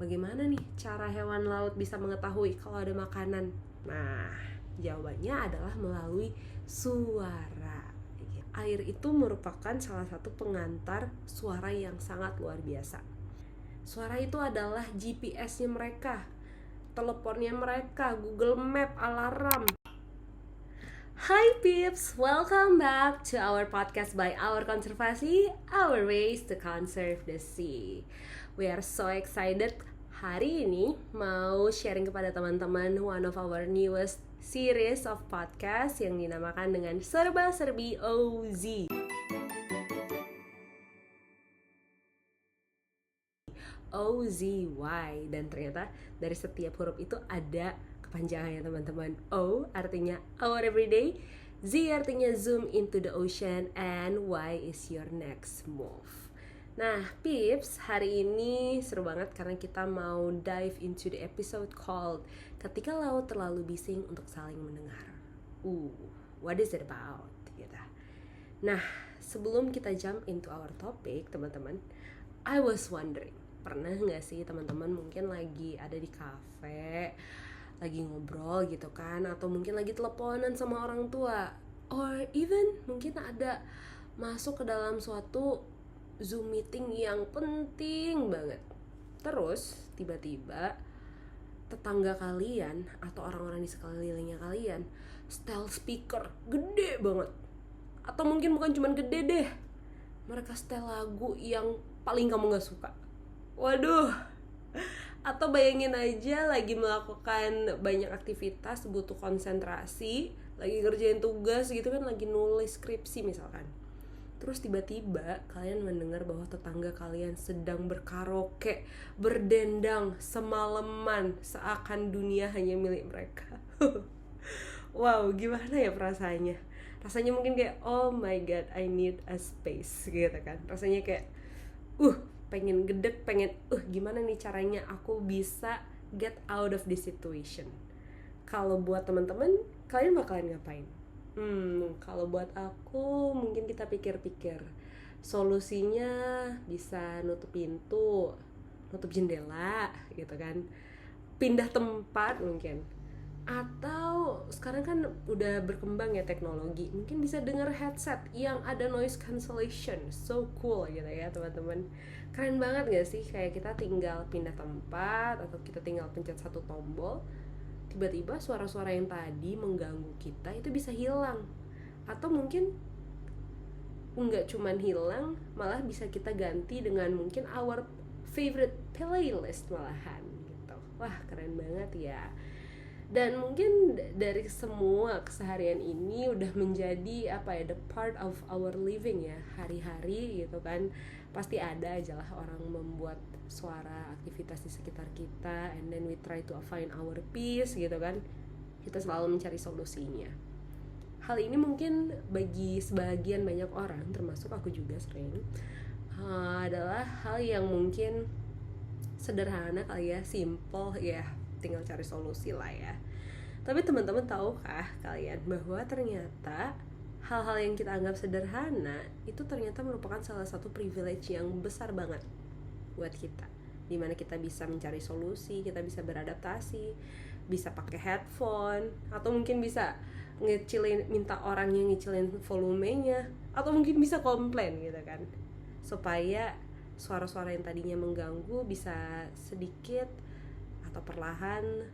bagaimana nih cara hewan laut bisa mengetahui kalau ada makanan? Nah, jawabannya adalah melalui suara. Air itu merupakan salah satu pengantar suara yang sangat luar biasa. Suara itu adalah GPS-nya mereka, teleponnya mereka, Google Map, alarm. Hi peeps, welcome back to our podcast by Our Konservasi, Our Ways to Conserve the Sea. We are so excited hari ini mau sharing kepada teman-teman one of our newest series of podcast yang dinamakan dengan Serba Serbi OZ. OZY, dan ternyata dari setiap huruf itu ada kepanjangannya teman-teman. O artinya our everyday, Z artinya zoom into the ocean, and Y is your next move. Nah peeps, hari ini seru banget karena kita mau dive into the episode called Ketika Laut Terlalu Bising Untuk Saling Mendengar. What is it about? Gitu. Nah, sebelum kita jump into our topic, teman-teman, I was wondering, pernah nggak sih teman-teman mungkin lagi ada di kafe, lagi ngobrol gitu kan, atau mungkin lagi teleponan sama orang tua, or even mungkin ada masuk ke dalam suatu Zoom meeting yang penting banget. Terus tiba-tiba tetangga kalian atau orang-orang di sekelilingnya kalian setel speaker gede banget, atau mungkin bukan cuma gede deh, mereka setel lagu yang paling kamu gak suka. Waduh. Atau bayangin aja lagi melakukan banyak aktivitas, butuh konsentrasi, lagi ngerjain tugas gitu kan, lagi nulis skripsi misalkan. Terus tiba-tiba kalian mendengar bahwa tetangga kalian sedang berkaraoke, berdendang semalaman seakan dunia hanya milik mereka. Wow, gimana ya perasaannya? Rasanya mungkin kayak, oh my god, I need a space gitu kan. Rasanya kayak pengen gedek, pengen gimana nih caranya aku bisa get out of this situation. Kalau buat teman-teman, kalian bakalan ngapain? Kalau buat aku, mungkin kita pikir-pikir. Solusinya bisa nutup pintu, nutup jendela gitu kan, pindah tempat mungkin. Atau sekarang kan udah berkembang ya teknologi, mungkin bisa denger headset yang ada noise cancellation. So cool gitu ya teman-teman. Keren banget gak sih? Kayak kita tinggal pindah tempat atau kita tinggal pencet satu tombol, tiba-tiba suara-suara yang tadi mengganggu kita itu bisa hilang. Atau mungkin nggak cuman hilang, malah bisa kita ganti dengan mungkin our favorite playlist malahan gitu. Wah keren banget ya. Dan mungkin dari semua keseharian ini udah menjadi the part of our living ya, hari-hari gitu kan. Pasti ada aja lah orang membuat suara aktivitas di sekitar kita, and then we try to find our peace gitu kan. Kita selalu mencari solusinya. Hal ini mungkin bagi sebagian banyak orang, termasuk aku juga sering, adalah hal yang mungkin sederhana kali ya, simple ya, tinggal cari solusi lah ya. Tapi teman-teman tahukah kalian bahwa ternyata hal-hal yang kita anggap sederhana itu ternyata merupakan salah satu privilege yang besar banget buat kita, dimana kita bisa mencari solusi, kita bisa beradaptasi, bisa pakai headphone, atau mungkin bisa ngecilin, minta orang yang ngecilin volumenya, atau mungkin bisa komplain gitu kan, supaya suara-suara yang tadinya mengganggu bisa sedikit atau perlahan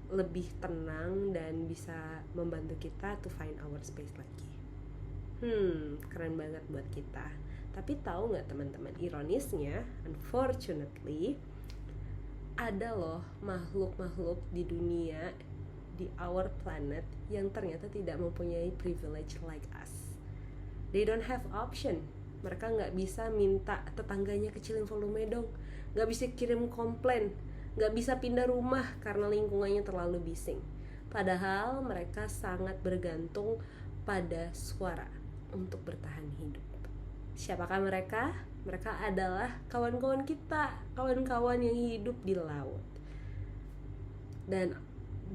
lebih tenang dan bisa membantu kita to find our space lagi. Keren banget buat kita. Tapi tahu nggak teman-teman, ironisnya, unfortunately, ada loh makhluk-makhluk di dunia, di our planet, yang ternyata tidak mempunyai privilege like us. They don't have option. Mereka nggak bisa minta tetangganya kecilin volume dong, nggak bisa kirim komplain, nggak bisa pindah rumah karena lingkungannya terlalu bising. Padahal mereka sangat bergantung pada suara untuk bertahan hidup. Siapakah mereka? Mereka adalah kawan-kawan kita, kawan-kawan yang hidup di laut. Dan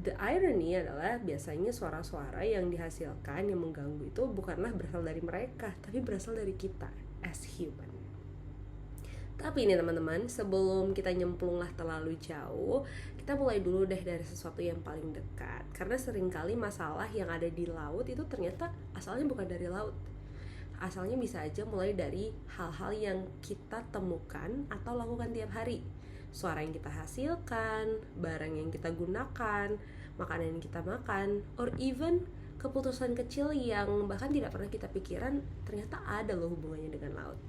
the irony adalah biasanya suara-suara yang dihasilkan yang mengganggu itu bukanlah berasal dari mereka, tapi berasal dari kita as human. Tapi nih teman-teman, sebelum kita nyemplung lah terlalu jauh, kita mulai dulu deh dari sesuatu yang paling dekat. Karena seringkali masalah yang ada di laut itu ternyata asalnya bukan dari laut. Asalnya bisa aja mulai dari hal-hal yang kita temukan atau lakukan tiap hari. Suara yang kita hasilkan, barang yang kita gunakan, makanan yang kita makan, or even keputusan kecil yang bahkan tidak pernah kita pikiran ternyata ada loh hubungannya dengan laut.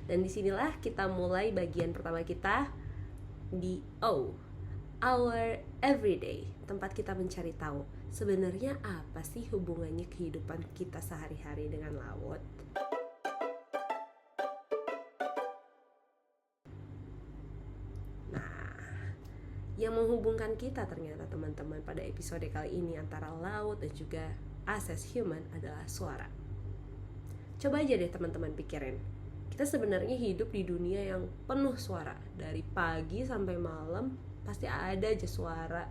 Dan disinilah kita mulai bagian pertama kita di O, our everyday, tempat kita mencari tahu sebenarnya apa sih hubungannya kehidupan kita sehari-hari dengan laut. Nah, yang menghubungkan kita ternyata teman-teman pada episode kali ini antara laut dan juga us as human adalah suara. Coba aja deh teman-teman pikirin, kita sebenarnya hidup di dunia yang penuh suara. Dari pagi sampai malam pasti ada aja suara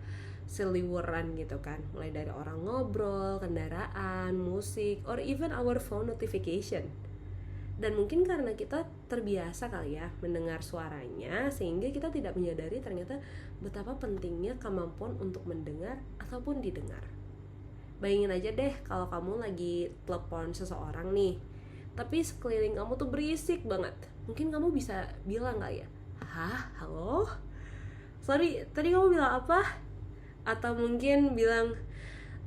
seliweran gitu kan. Mulai dari orang ngobrol, kendaraan, musik, or even our phone notification. Dan mungkin karena kita terbiasa kali ya mendengar suaranya, sehingga kita tidak menyadari ternyata betapa pentingnya kemampuan untuk mendengar ataupun didengar. Bayangin aja deh kalau kamu lagi telepon seseorang nih, tapi sekeliling kamu tuh berisik banget. Mungkin kamu bisa bilang gak ya, hah, halo? Sorry, tadi kamu bilang apa? Atau mungkin bilang,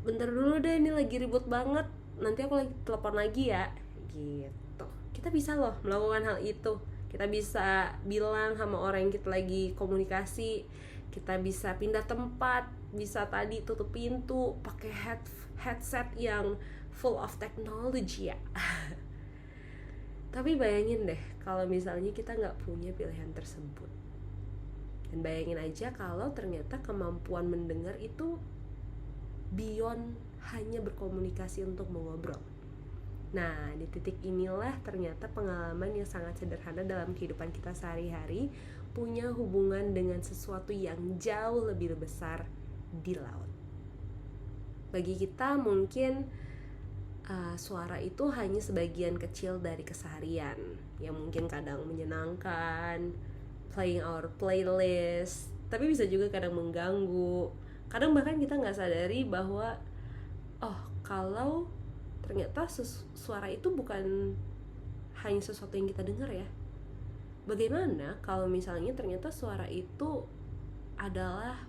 bentar dulu deh, ini lagi ribut banget, nanti aku lagi telepon lagi ya. Gitu. Kita bisa loh melakukan hal itu. Kita bisa bilang sama orang yang kita lagi komunikasi. Kita bisa pindah tempat, bisa tadi tutup pintu, pakai headset yang full of technology ya. Tapi bayangin deh kalau misalnya kita nggak punya pilihan tersebut. Dan bayangin aja kalau ternyata kemampuan mendengar itu beyond hanya berkomunikasi untuk mengobrol. Nah, di titik inilah ternyata pengalaman yang sangat sederhana dalam kehidupan kita sehari-hari punya hubungan dengan sesuatu yang jauh lebih besar di laut. Bagi kita mungkin suara itu hanya sebagian kecil dari keseharian yang mungkin kadang menyenangkan, playing our playlist, tapi bisa juga kadang mengganggu. Kadang bahkan kita nggak sadari bahwa kalau ternyata suara itu bukan hanya sesuatu yang kita dengar ya. Bagaimana kalau misalnya ternyata suara itu adalah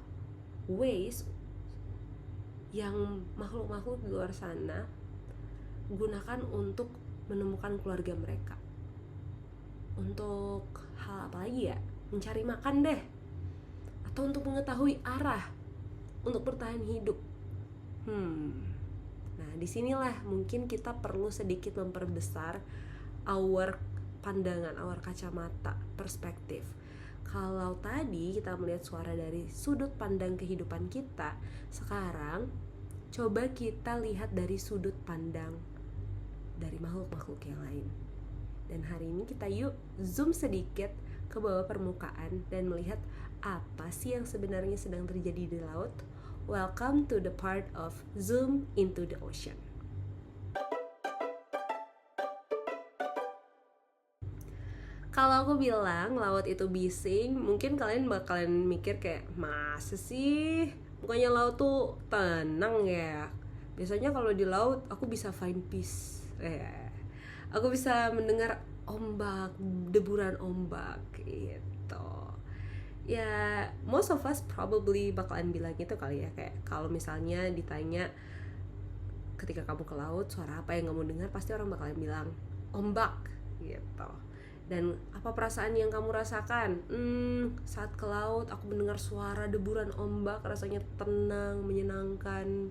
ways yang makhluk-makhluk di luar sana gunakan untuk menemukan keluarga mereka. Untuk hal apa lagi ya? Mencari makan deh. Atau untuk mengetahui arah, untuk bertahan hidup. Nah, disinilah mungkin kita perlu sedikit memperbesar our pandangan, our kacamata, perspektif. Kalau tadi kita melihat suara dari sudut pandang kehidupan kita, sekarang coba kita lihat dari sudut pandang dari makhluk-makhluk yang lain. Dan hari ini kita yuk zoom sedikit ke bawah permukaan dan melihat apa sih yang sebenarnya sedang terjadi di laut. Welcome to the part of Zoom into the Ocean. Kalau aku bilang laut itu bising, mungkin kalian bakalan mikir kayak, masa sih? Bukannya laut tuh tenang ya? Biasanya kalau di laut aku bisa find peace. Aku bisa mendengar ombak, deburan ombak gitu. Ya, most of us probably bakalan bilang gitu kali ya. Kayak kalau misalnya ditanya ketika kamu ke laut, suara apa yang kamu dengar, pasti orang bakalan bilang ombak gitu. Dan apa perasaan yang kamu rasakan? Saat ke laut aku mendengar suara deburan ombak, rasanya tenang, menyenangkan.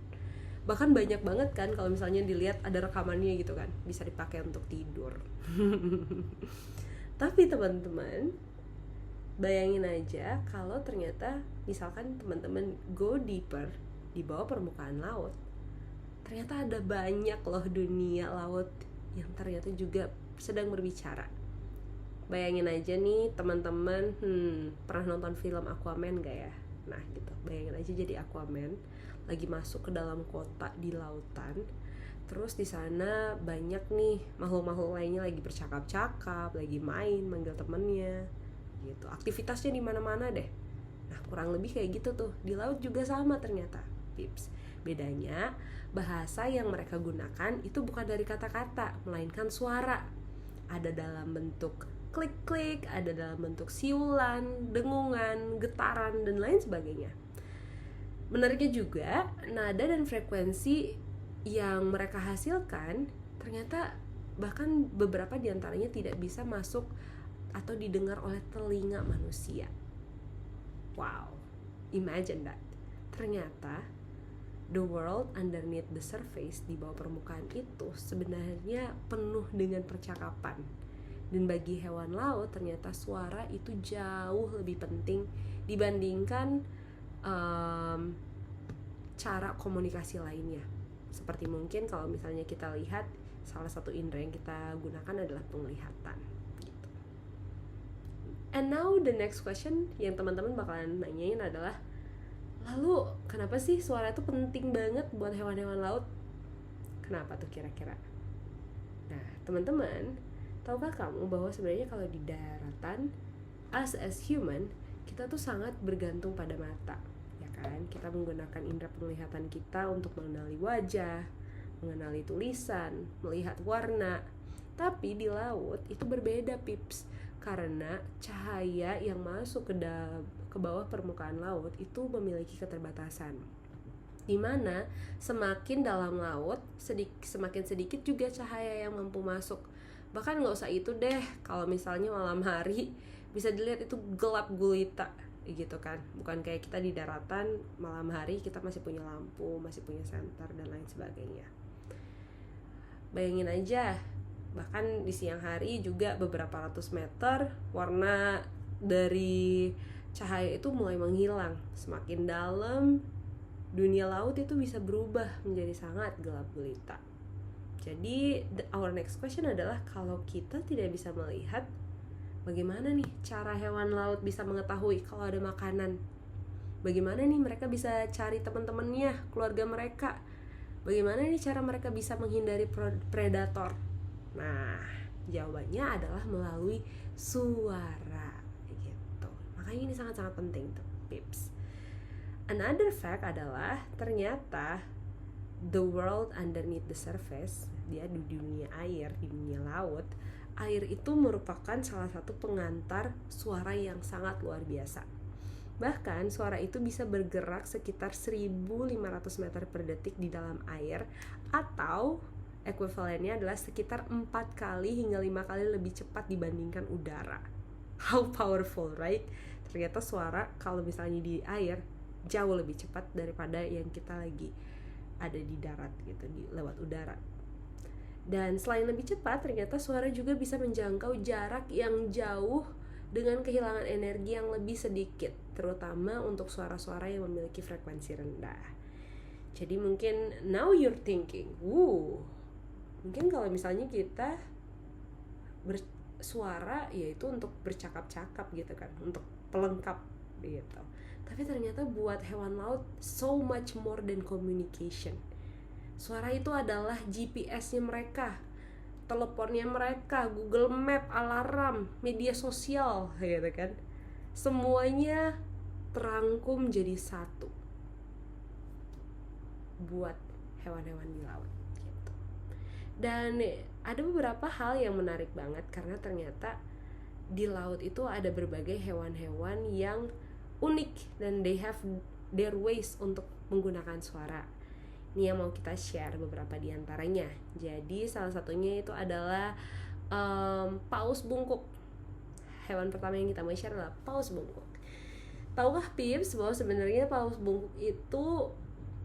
Bahkan banyak banget kan kalau misalnya dilihat ada rekamannya gitu kan, bisa dipakai untuk tidur. Tapi teman-teman, bayangin aja kalau ternyata misalkan teman-teman go deeper di bawah permukaan laut, ternyata ada banyak loh dunia laut yang ternyata juga sedang berbicara. Bayangin aja nih teman-teman, pernah nonton film Aquaman gak ya? Nah gitu, bayangin aja jadi Aquaman lagi masuk ke dalam kota di lautan. Terus di sana banyak nih makhluk-makhluk lainnya lagi bercakap-cakap, lagi main, manggil temennya. gitu. Aktivitasnya di mana-mana deh. Nah, kurang lebih kayak gitu tuh. Di laut juga sama ternyata, Pips. Bedanya, bahasa yang mereka gunakan itu bukan dari kata-kata, melainkan suara. Ada dalam bentuk klik-klik, ada dalam bentuk siulan, dengungan, getaran, dan lain sebagainya. Menariknya juga, nada dan frekuensi yang mereka hasilkan ternyata bahkan beberapa diantaranya tidak bisa masuk atau didengar oleh telinga manusia. Wow, imagine that. Ternyata the world underneath the surface, di bawah permukaan itu sebenarnya penuh dengan percakapan. Dan bagi hewan laut ternyata suara itu jauh lebih penting dibandingkan cara komunikasi lainnya. Seperti mungkin kalau misalnya kita lihat, salah satu indera yang kita gunakan adalah penglihatan gitu. And now the next question yang teman-teman bakalan nanyain adalah, lalu kenapa sih suara itu penting banget buat hewan-hewan laut? Kenapa tuh kira-kira? Nah, teman-teman, tahukah kamu bahwa sebenarnya kalau di daratan, as human, kita tuh sangat bergantung pada mata, ya kan? Kita menggunakan indera penglihatan kita untuk mengenali wajah, mengenali tulisan, melihat warna. Tapi di laut itu berbeda, Pips, karena cahaya yang masuk ke bawah permukaan laut itu memiliki keterbatasan. Dimana semakin dalam laut, semakin sedikit juga cahaya yang mampu masuk. Bahkan nggak usah itu deh, kalau misalnya malam hari bisa dilihat itu gelap gulita gitu kan. Bukan kayak kita di daratan, malam hari kita masih punya lampu, masih punya senter dan lain sebagainya. Bayangin aja, bahkan di siang hari juga beberapa ratus meter warna dari cahaya itu mulai menghilang. Semakin dalam, dunia laut itu bisa berubah menjadi sangat gelap gulita. Jadi our next question adalah, kalau kita tidak bisa melihat, bagaimana nih cara hewan laut bisa mengetahui kalau ada makanan? Bagaimana nih mereka bisa cari teman-temannya, keluarga mereka? Bagaimana nih cara mereka bisa menghindari predator? Nah, jawabannya adalah melalui suara gitu. Makanya ini sangat-sangat penting tuh, Pips. Another fact adalah ternyata the world underneath the surface, dia di dunia air, di dunia laut, air itu merupakan salah satu pengantar suara yang sangat luar biasa. Bahkan suara itu bisa bergerak sekitar 1.500 meter per detik di dalam air, atau ekuivalennya adalah sekitar 4 kali hingga 5 kali lebih cepat dibandingkan udara. How powerful, right? Ternyata suara kalau misalnya di air jauh lebih cepat daripada yang kita lagi ada di darat gitu, lewat udara. Dan selain lebih cepat, ternyata suara juga bisa menjangkau jarak yang jauh dengan kehilangan energi yang lebih sedikit, terutama untuk suara-suara yang memiliki frekuensi rendah. Jadi mungkin now you're thinking, mungkin kalau misalnya kita bersuara yaitu untuk bercakap-cakap gitu kan, untuk pelengkap gitu. Tapi ternyata buat hewan laut so much more than communication. Suara itu adalah GPS-nya mereka, teleponnya mereka, Google Map, alarm, media sosial gitu kan. Semuanya terangkum jadi satu buat hewan-hewan di laut gitu. Dan ada beberapa hal yang menarik banget, karena ternyata di laut itu ada berbagai hewan-hewan yang unik dan they have their ways untuk menggunakan suara. Ini yang mau kita share beberapa diantaranya. Jadi salah satunya itu adalah paus bungkuk. Hewan pertama yang kita mau share adalah paus bungkuk. Tahukah Pips bahwa sebenarnya paus bungkuk itu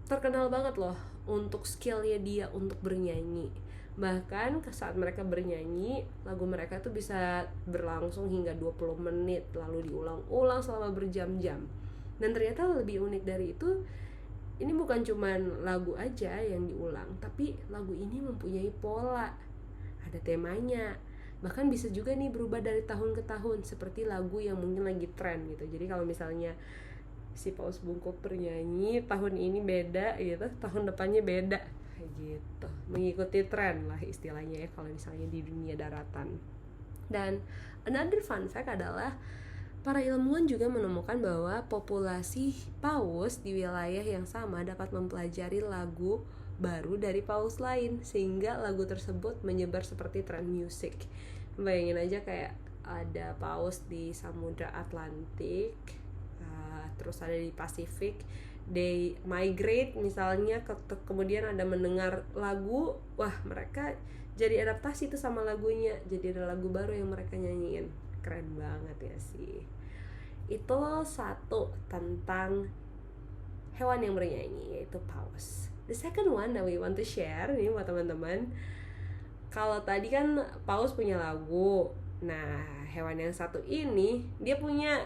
terkenal banget loh untuk skillnya dia untuk bernyanyi. Bahkan saat mereka bernyanyi, lagu mereka tuh bisa berlangsung hingga 20 menit, lalu diulang-ulang selama berjam-jam. Dan ternyata lebih unik dari itu, ini bukan cuman lagu aja yang diulang, tapi lagu ini mempunyai pola, ada temanya. Bahkan bisa juga nih berubah dari tahun ke tahun, seperti lagu yang mungkin lagi tren gitu. Jadi kalau misalnya si paus bungkuk bernyanyi, tahun ini beda gitu, tahun depannya beda gitu, mengikuti tren lah istilahnya ya kalau misalnya di dunia daratan. Dan another fun fact adalah Para ilmuwan juga menemukan bahwa populasi paus di wilayah yang sama dapat mempelajari lagu baru dari paus lain, sehingga lagu tersebut menyebar seperti tren musik. Bayangin aja kayak ada paus di Samudra Atlantik, terus ada di Pasifik, they migrate misalnya, kemudian ada mendengar lagu, wah mereka jadi adaptasi tuh sama lagunya, jadi ada lagu baru yang mereka nyanyiin. Keren banget ya sih. Itu satu tentang hewan yang bernyanyi, yaitu paus. The second one that we want to share nih buat teman-teman, kalau tadi kan paus punya lagu, nah hewan yang satu ini dia punya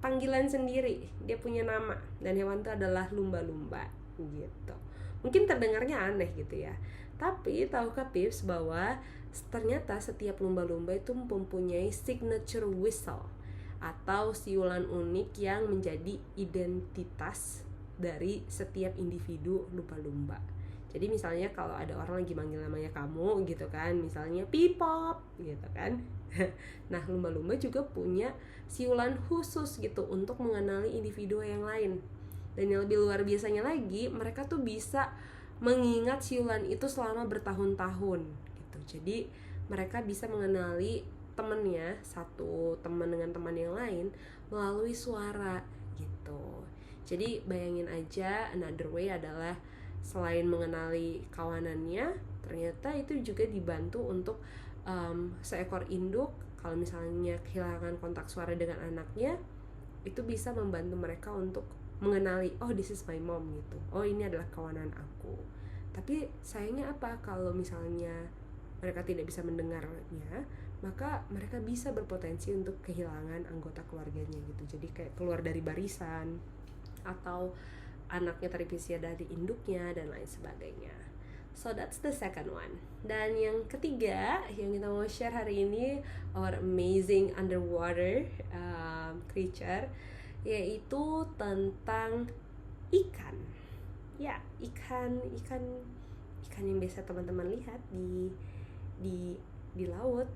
panggilan sendiri, dia punya nama, dan hewan itu adalah lumba-lumba gitu. Mungkin terdengarnya aneh gitu ya, tapi tahukah Pips bahwa ternyata setiap lumba-lumba itu mempunyai signature whistle atau siulan unik yang menjadi identitas dari setiap individu lumba-lumba. Jadi misalnya kalau ada orang lagi manggil namanya kamu gitu kan, misalnya pipop gitu kan. Nah, lumba-lumba juga punya siulan khusus gitu untuk mengenali individu yang lain. Dan yang lebih luar biasanya lagi, mereka tuh bisa mengingat siulan itu selama bertahun-tahun gitu. Jadi mereka bisa mengenali temennya, satu teman dengan teman yang lain melalui suara gitu. Jadi bayangin aja, another way adalah selain mengenali kawanannya, ternyata itu juga dibantu untuk seekor induk kalau misalnya kehilangan kontak suara dengan anaknya, itu bisa membantu mereka untuk mengenali, oh this is my mom gitu, oh ini adalah kawanan aku. Tapi sayangnya apa, kalau misalnya mereka tidak bisa mendengarnya, maka mereka bisa berpotensi untuk kehilangan anggota keluarganya gitu. Jadi kayak keluar dari barisan, atau anaknya terpisah dari induknya, dan lain sebagainya. So that's the second one. Dan yang ketiga yang kita mau share hari ini, our amazing underwater creature, yaitu tentang ikan. Ya, ikan yang biasa teman-teman lihat di laut.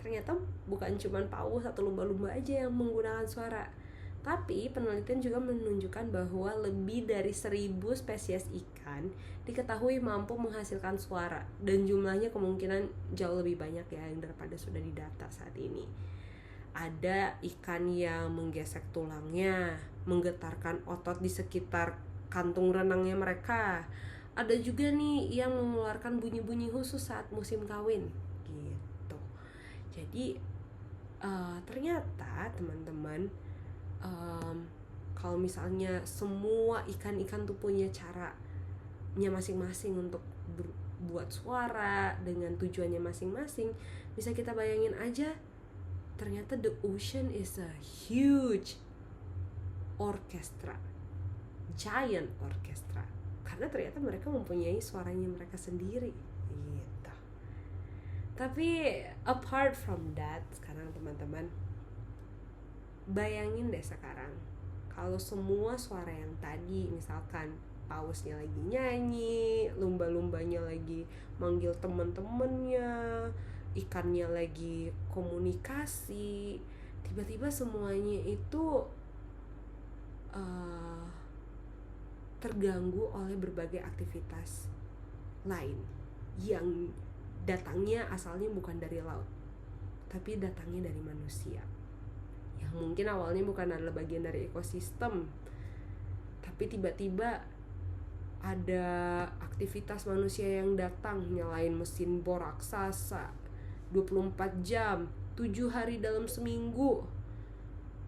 Ternyata bukan cuma paus atau lumba-lumba aja yang menggunakan suara, tapi penelitian juga menunjukkan bahwa lebih dari 1.000 spesies ikan diketahui mampu menghasilkan suara, dan jumlahnya kemungkinan jauh lebih banyak ya yang daripada sudah didata saat ini. Ada ikan yang menggesek tulangnya, menggetarkan otot di sekitar kantung renangnya mereka. Ada juga nih yang mengeluarkan bunyi-bunyi khusus saat musim kawin gitu. Jadi ternyata teman-teman, kalau misalnya semua ikan-ikan tuh punya caranya masing-masing untuk buat suara dengan tujuannya masing-masing, bisa kita bayangin aja, ternyata the ocean is a huge orchestra, giant orchestra, karena ternyata mereka mempunyai suaranya mereka sendiri gitu. Tapi apart from that, sekarang teman-teman bayangin deh sekarang, kalau semua suara yang tadi, misalkan pausnya lagi nyanyi, lumba-lumbanya lagi manggil teman-temannya, ikannya lagi komunikasi, tiba-tiba semuanya itu terganggu oleh berbagai aktivitas lain yang datangnya asalnya bukan dari laut, tapi datangnya dari manusia, yang mungkin awalnya bukan adalah bagian dari ekosistem, tapi tiba-tiba ada aktivitas manusia yang datang, nyalain mesin bor raksasa 24 jam, 7 hari dalam seminggu.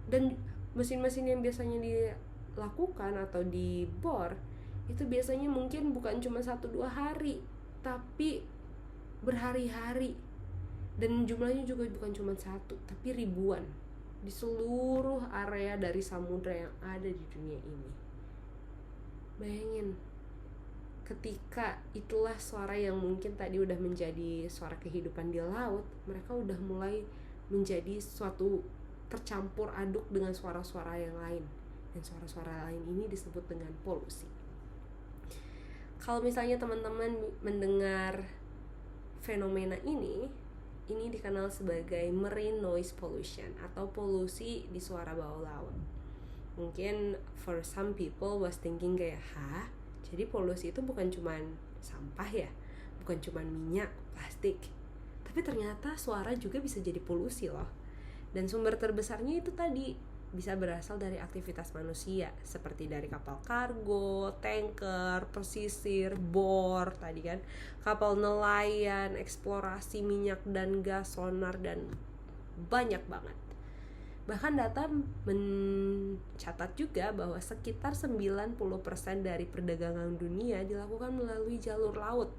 Dan mesin-mesin yang biasanya dilakukan atau dibor itu biasanya mungkin bukan cuma 1-2 hari, tapi berhari-hari, dan jumlahnya juga bukan cuma satu, tapi ribuan di seluruh area dari samudra yang ada di dunia ini. Bayangin, ketika itulah suara yang mungkin tadi udah menjadi suara kehidupan di laut, mereka udah mulai menjadi suatu tercampur aduk dengan suara-suara yang lain, dan suara-suara lain ini disebut dengan polusi. Kalau misalnya teman-teman mendengar fenomena ini, ini dikenal sebagai marine noise pollution atau polusi di suara bawah laut. Mungkin for some people was thinking kayak, jadi polusi itu bukan cuman sampah ya, bukan cuman minyak, plastik, tapi ternyata suara juga bisa jadi polusi loh. Dan sumber terbesarnya itu tadi bisa berasal dari aktivitas manusia, seperti dari kapal kargo, tanker, pesisir, bor tadi kan, kapal nelayan, eksplorasi minyak dan gas, sonar, dan banyak banget. Bahkan data mencatat juga bahwa sekitar 90% dari perdagangan dunia dilakukan melalui jalur laut.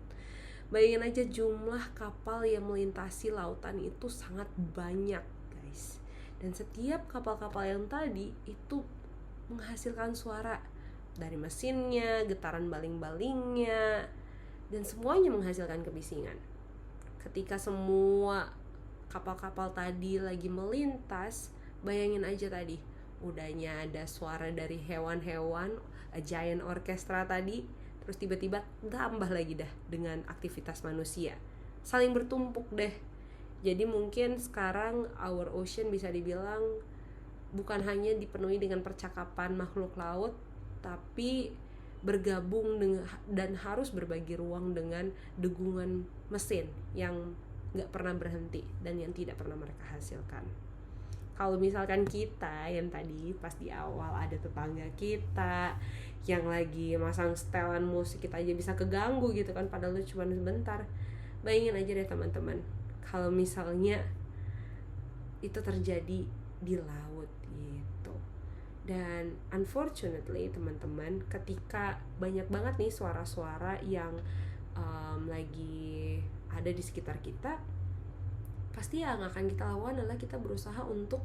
Bayangin aja jumlah kapal yang melintasi lautan itu sangat banyak, guys. Dan setiap kapal-kapal yang tadi itu menghasilkan suara dari mesinnya, getaran baling-balingnya, dan semuanya menghasilkan kebisingan. Ketika semua kapal-kapal tadi lagi melintas, bayangin aja tadi, udahnya ada suara dari hewan-hewan, a giant orchestra tadi, terus tiba-tiba tambah lagi dah dengan aktivitas manusia. Saling bertumpuk deh. Jadi mungkin sekarang our ocean bisa dibilang bukan hanya dipenuhi dengan percakapan makhluk laut, tapi bergabung dengan dan harus berbagi ruang dengan degungan mesin yang gak pernah berhenti dan yang tidak pernah mereka hasilkan. Kalau misalkan kita yang tadi pas di awal ada tetangga kita yang lagi masang setelan musik, kita aja bisa keganggu gitu kan, padahal itu cuma sebentar. Bayangin aja deh teman-teman, kalau misalnya itu terjadi di laut gitu. Dan unfortunately teman-teman, ketika banyak banget nih suara-suara yang lagi ada di sekitar kita, pasti yang akan kita lakukan adalah kita berusaha untuk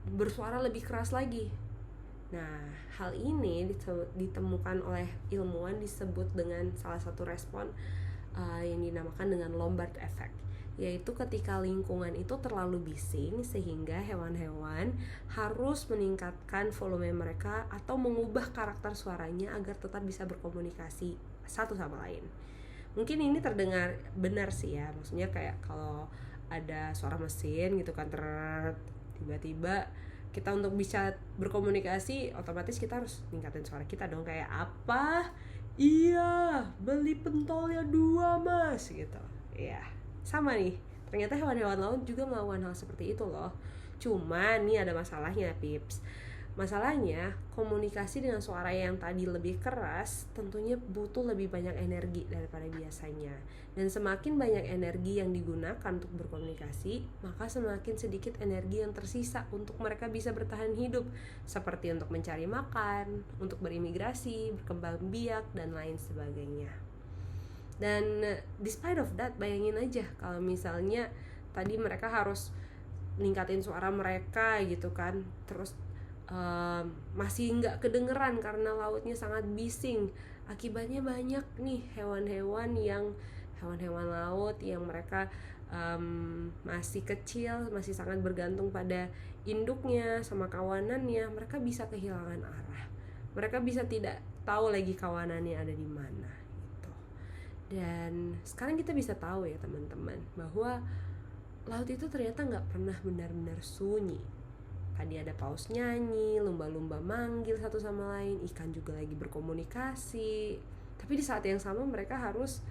bersuara lebih keras lagi. Nah, hal ini ditemukan oleh ilmuwan disebut dengan salah satu respon yang dinamakan dengan Lombard Effect, yaitu ketika lingkungan itu terlalu bising sehingga hewan-hewan harus meningkatkan volume mereka atau mengubah karakter suaranya agar tetap bisa berkomunikasi satu sama lain. Mungkin ini terdengar benar sih ya, maksudnya kayak kalau ada suara mesin gitu kan, tiba-tiba kita untuk bisa berkomunikasi otomatis kita harus ningkatin suara kita dong, kayak apa? Iya, beli pentolnya 2 mas gitu. Iya, sama nih. Ternyata hewan-hewan laut juga melakukan hal seperti itu loh. Cuman nih ada masalahnya, Pips. Masalahnya, komunikasi dengan suara yang tadi lebih keras tentunya butuh lebih banyak energi daripada biasanya. Dan semakin banyak energi yang digunakan untuk berkomunikasi, maka semakin sedikit energi yang tersisa untuk mereka bisa bertahan hidup, seperti untuk mencari makan, untuk berimigrasi, berkembang biak, dan lain sebagainya. Dan despite of that, bayangin aja kalau misalnya tadi mereka harus ningkatin suara mereka gitu kan, terus masih nggak kedengeran karena lautnya sangat bising. Akibatnya banyak nih hewan-hewan laut yang mereka masih kecil, masih sangat bergantung pada induknya sama kawanannya. Mereka bisa kehilangan arah, mereka bisa tidak tahu lagi kawanannya ada di mana gitu. Dan sekarang kita bisa tahu ya teman-teman, bahwa laut itu ternyata nggak pernah benar-benar sunyi. Tadi ada paus nyanyi, lumba-lumba manggil satu sama lain, ikan juga lagi berkomunikasi. Tapi di saat yang sama mereka harus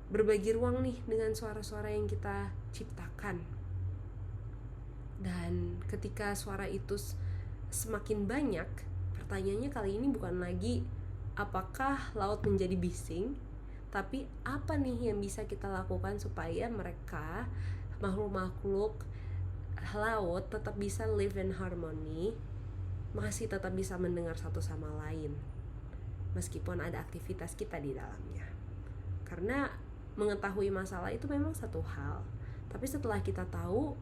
berbagi ruang nih dengan suara-suara yang kita ciptakan. Dan ketika suara itu semakin banyak, pertanyaannya kali ini bukan lagi apakah laut menjadi bising, tapi apa nih yang bisa kita lakukan supaya mereka, makhluk-makhluk laut, tetap bisa live in harmony, masih tetap bisa mendengar satu sama lain meskipun ada aktivitas kita di dalamnya. Karena mengetahui masalah itu memang satu hal, tapi setelah kita tahu,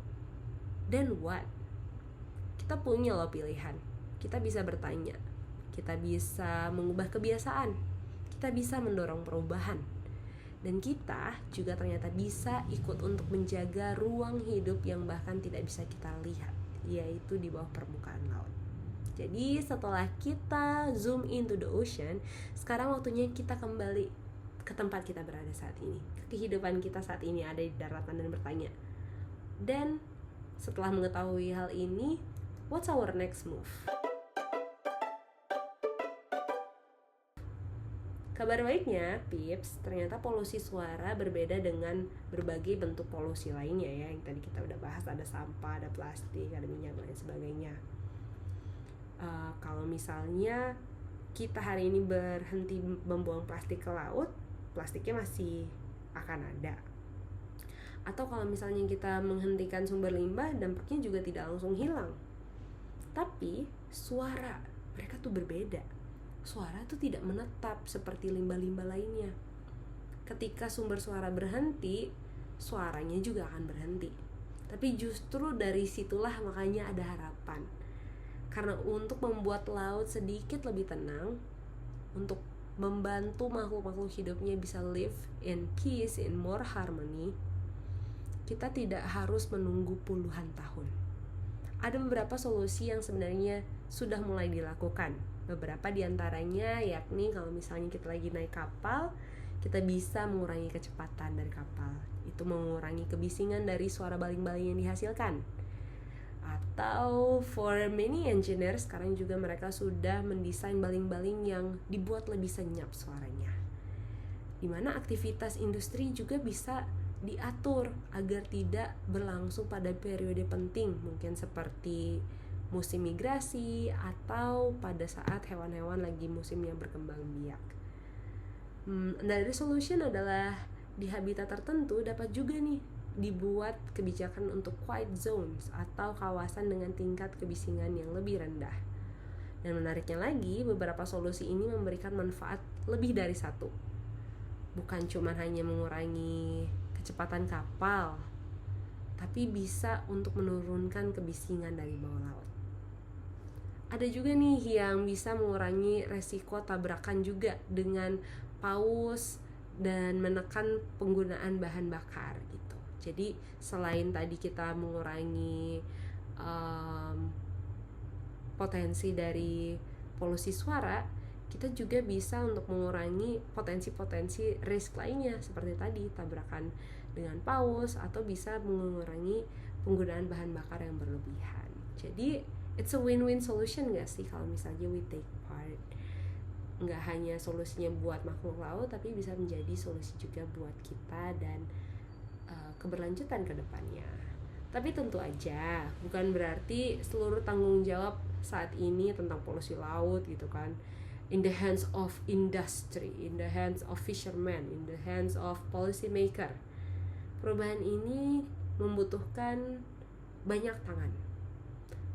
then what? Kita punya loh pilihan. Kita bisa bertanya, kita bisa mengubah kebiasaan, kita bisa mendorong perubahan, dan kita juga ternyata bisa ikut untuk menjaga ruang hidup yang bahkan tidak bisa kita lihat, yaitu di bawah permukaan laut. Jadi setelah kita zoom into the ocean, sekarang waktunya kita kembali ke tempat kita berada saat ini, ke kehidupan kita saat ini ada di daratan, dan bertanya, Dan setelah mengetahui hal ini, what's our next move? Kabar baiknya, Pips, ternyata polusi suara berbeda dengan berbagai bentuk polusi lainnya ya, yang tadi kita udah bahas, ada sampah, ada plastik, ada minyak, dan lain sebagainya. Kalau misalnya kita hari ini berhenti membuang plastik ke laut, plastiknya masih akan ada. Atau kalau misalnya kita menghentikan sumber limbah, dampaknya juga tidak langsung hilang. Tapi suara mereka tuh berbeda. Suara tuh tidak menetap seperti limbah-limbah lainnya. Ketika sumber suara berhenti, suaranya juga akan berhenti. Tapi justru dari situlah makanya ada harapan. Karena untuk membuat laut sedikit lebih tenang, untuk membantu makhluk-makhluk hidupnya bisa live in peace, in more harmony, kita tidak harus menunggu puluhan tahun. Ada beberapa solusi yang sebenarnya sudah mulai dilakukan. Beberapa diantaranya yakni kalau misalnya kita lagi naik kapal, kita bisa mengurangi kecepatan dari kapal. Itu mengurangi kebisingan dari suara baling-baling yang dihasilkan. Atau for many engineers, sekarang juga mereka sudah mendesain baling-baling yang dibuat lebih senyap suaranya. Dimana aktivitas industri juga bisa diatur agar tidak berlangsung pada periode penting, mungkin seperti musim migrasi atau pada saat hewan-hewan lagi musimnya berkembang biak. Dari solution adalah di habitat tertentu dapat juga nih dibuat kebijakan untuk quiet zones atau kawasan dengan tingkat kebisingan yang lebih rendah. Dan menariknya lagi, beberapa solusi ini memberikan manfaat lebih dari satu. Bukan cuma hanya mengurangi kecepatan kapal, tapi bisa untuk menurunkan kebisingan dari bawah laut. Ada juga nih yang bisa mengurangi resiko tabrakan juga dengan paus dan menekan penggunaan bahan bakar gitu. Jadi selain tadi kita mengurangi potensi dari polusi suara, kita juga bisa untuk mengurangi potensi-potensi risk lainnya seperti tadi tabrakan dengan paus, atau bisa mengurangi penggunaan bahan bakar yang berlebihan. Jadi it's a win-win solution gak sih kalau misalnya we take part? Nggak hanya solusinya buat makhluk laut, tapi bisa menjadi solusi juga buat kita dan keberlanjutan ke depannya. Tapi tentu aja bukan berarti seluruh tanggung jawab saat ini tentang polusi laut gitu kan in the hands of industry, in the hands of fishermen, in the hands of policy maker. Perubahan ini membutuhkan banyak tangan.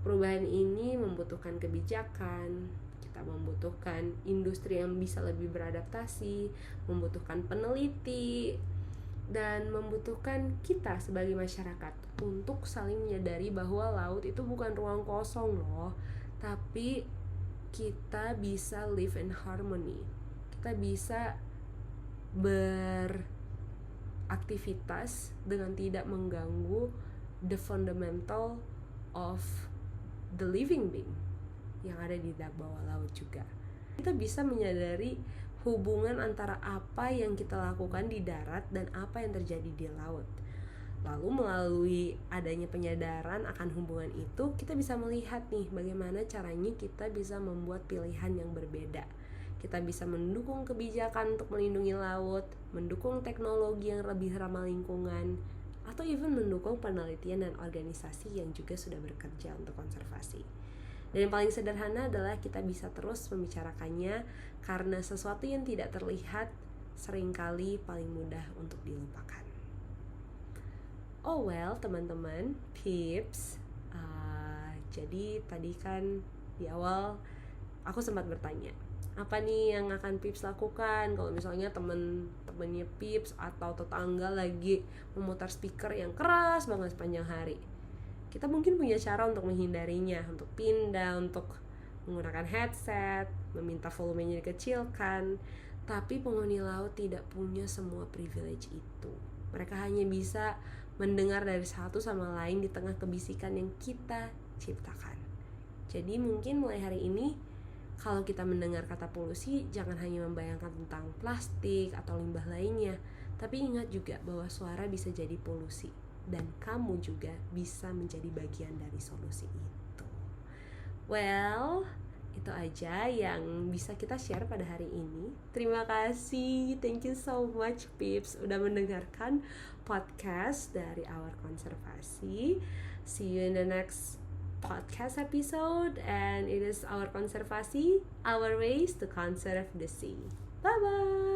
Perubahan ini membutuhkan kebijakan, kita membutuhkan industri yang bisa lebih beradaptasi, membutuhkan peneliti, dan membutuhkan kita sebagai masyarakat untuk saling menyadari bahwa laut itu bukan ruang kosong loh, tapi kita bisa live in harmony. Kita bisa beraktivitas dengan tidak mengganggu the fundamental of the living being yang ada di bawah laut juga. Kita bisa menyadari hubungan antara apa yang kita lakukan di darat dan apa yang terjadi di laut. Lalu melalui adanya penyadaran akan hubungan itu, kita bisa melihat nih bagaimana caranya kita bisa membuat pilihan yang berbeda. Kita bisa mendukung kebijakan untuk melindungi laut, mendukung teknologi yang lebih ramah lingkungan, atau even mendukung penelitian dan organisasi yang juga sudah bekerja untuk konservasi. Dan yang paling sederhana adalah kita bisa terus membicarakannya, karena sesuatu yang tidak terlihat seringkali paling mudah untuk dilupakan. Oh well, teman-teman, Pips, jadi tadi kan di awal aku sempat bertanya, apa nih yang akan Pips lakukan kalau misalnya temen-temennya Pips atau tetangga lagi memutar speaker yang keras banget sepanjang hari. Kita mungkin punya cara untuk menghindarinya, untuk pindah, untuk menggunakan headset, meminta volumenya dikecilkan. Tapi penghuni laut tidak punya semua privilege itu. Mereka hanya bisa mendengar dari satu sama lain di tengah kebisikan yang kita ciptakan. Jadi mungkin mulai hari ini, kalau kita mendengar kata polusi, jangan hanya membayangkan tentang plastik atau limbah lainnya, tapi ingat juga bahwa suara bisa jadi polusi. dan kamu juga bisa menjadi bagian dari solusi itu. Well, itu aja yang bisa kita share pada hari ini. Terima kasih, thank you so much Pips udah mendengarkan podcast dari Our Konservasi. See you in the next podcast episode, and it is Our Konservasi, our ways to conserve the sea. Bye bye.